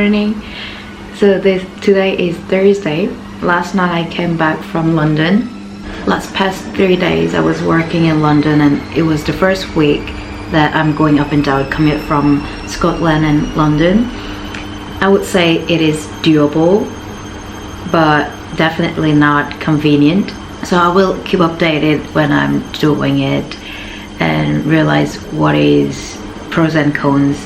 morning. So today is Thursday. Last night I came back from London. Last past 3 days I was working in London, and it was the first week that I'm going up and down commute from Scotland and London. I would say it is doable, but definitely not convenient. So I will keep updated when I'm doing it and realize what is pros and cons.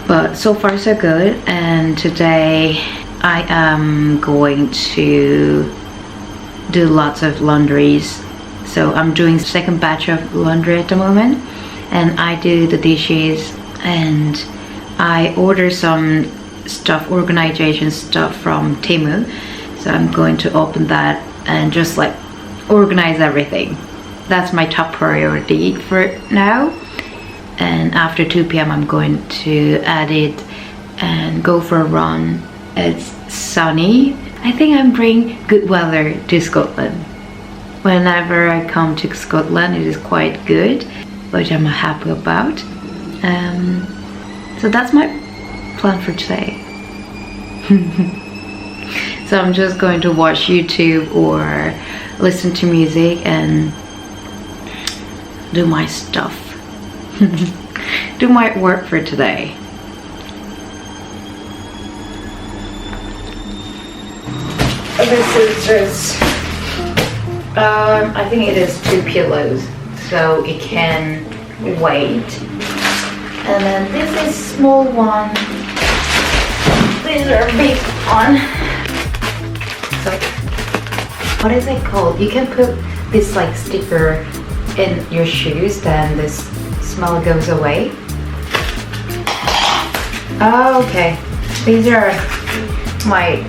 But so far so good. And today I am going to do lots of laundries. So I'm doing second batch of laundry at the moment, and I do the dishes, and I order some stuff, organization stuff from Temu. So I'm going to open that and just like organize everything. That's my top priority for now. And after 2 p.m. I'm going to add it and go for a run. It's sunny. I think I'm bringing good weather to Scotland. Whenever I come to Scotland, it is quite good, which I'm happy about. So that's my plan for today. So I'm just going to watch YouTube or listen to music and do my stuff. Do my work for today. This is just I think it is 2 pillows, so it can wait. And then this is small one. These are big one. So what is it called? You can put this like sticker in your shoes, then this smell goes away. Oh, okay. These are my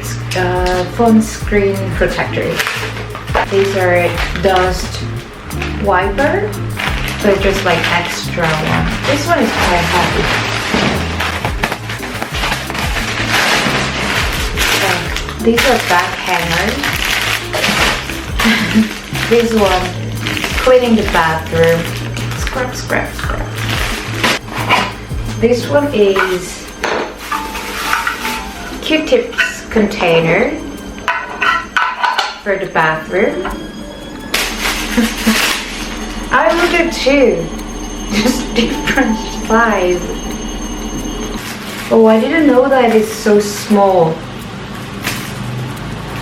phone screen protectors. These are dust wiper, so it's just like extra one. This one is quite heavy. These are back hangers. This one, cleaning the bathroom. Scrub, scrub, scrub. This one is Q-tips container for the bathroom. I ordered 2, just different size. Oh, I didn't know that it's so small.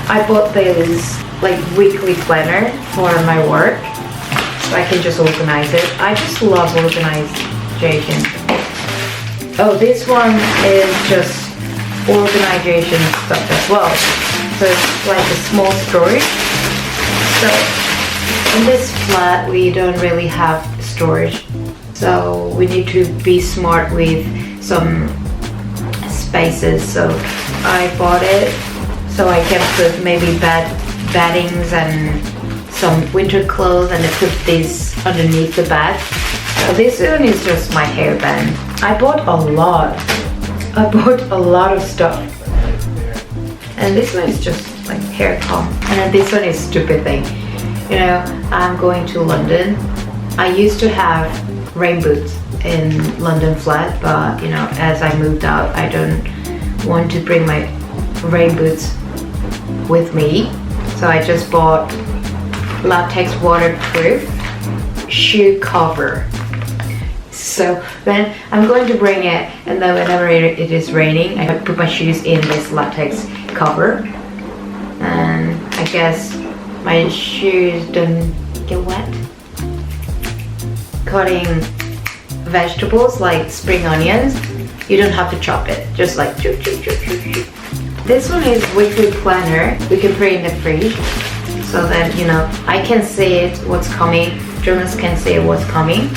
I bought this like weekly planner for my work, so I can just organize it. I just love organization. Oh, this one is just organization stuff as well. So it's like a small storage. So in this flat we don't really have storage, so we need to be smart with some spaces. So I bought it so I can put maybe beddings and some winter clothes, and I put this underneath the bed. So this one is just my hairband. I bought a lot. I bought a lot of stuff. And this one is just like hair comb. And then this one is stupid thing. You know, I'm going to London. I used to have rain boots in London flat, but you know, as I moved out, I don't want to bring my rain boots with me. So I just bought latex waterproof shoe cover. So then I'm going to bring it, and then whenever it is raining, I put my shoes in this latex cover, and I guess my shoes don't get wet. Cutting vegetables like spring onions, you don't have to chop it, just like choo choo choo choo choo. This one is weekly planner. We can put it in the fridge so that, you know, I can see it, what's coming. Germans can see what's coming.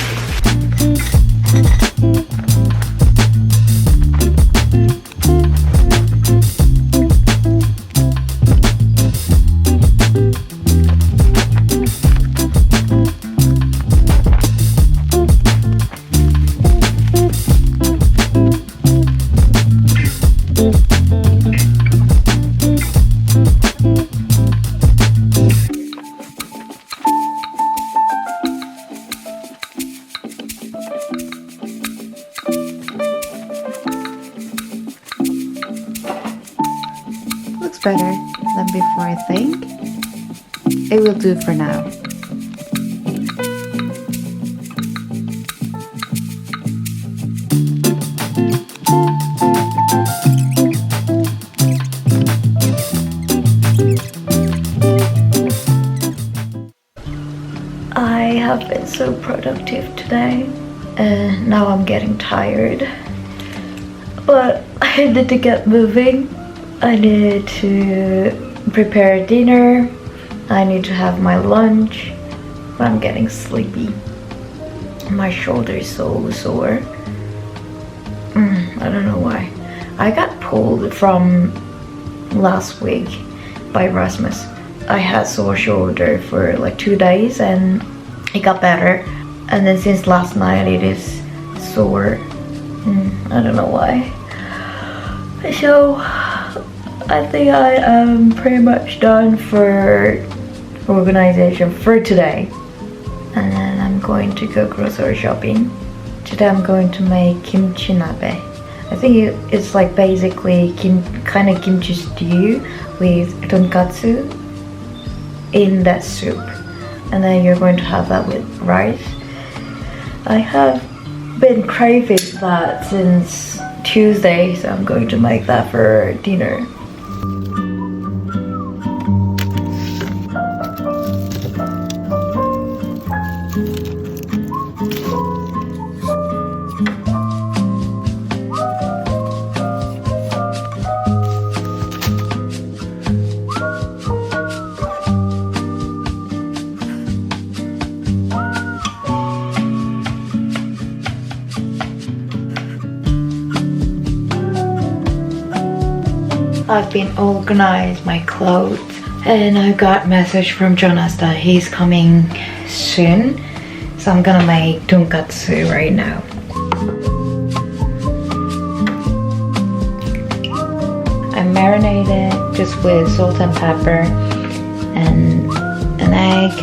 looks better than before, I think. It will do for now. I have been so productive today, and now I'm getting tired. But I need to get moving. I need to prepare dinner. I need to have my lunch. I'm getting sleepy. My shoulder is so sore. I don't know why. I got pulled from last week by Rasmus. I had sore shoulder for like 2 days and it got better. And then since last night it is sore. I don't know why. So I think I am pretty much done for organization for today. And then I'm going to go grocery shopping. Today I'm going to make kimchi nabe. I think it's like basically kind of kimchi stew with tonkatsu in that soup. And then you're going to have that with rice. I have been craving that since Tuesday, so I'm going to make that for dinner. I've been organized my clothes and I got message from Jonas that he's coming soon, so I'm gonna make tonkatsu right now. I marinated just with salt and pepper and an egg.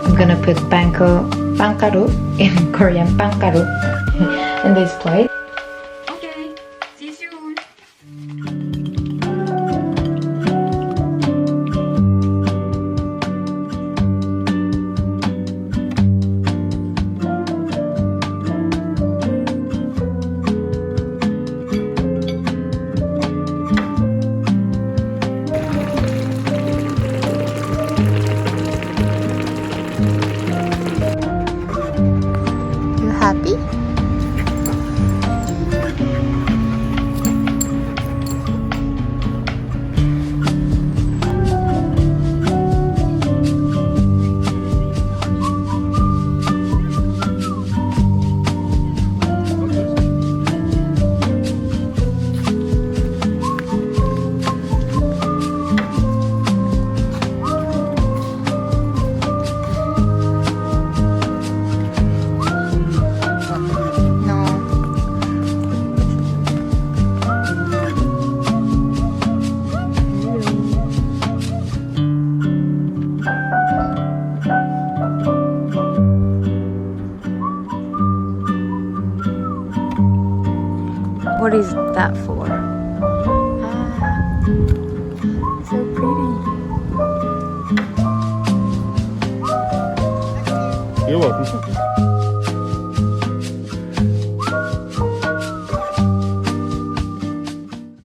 I'm gonna put pankaru in Korean, pankaru in this plate. Okay, see you soon. You happy? What is that for? Ah, so pretty. You're welcome.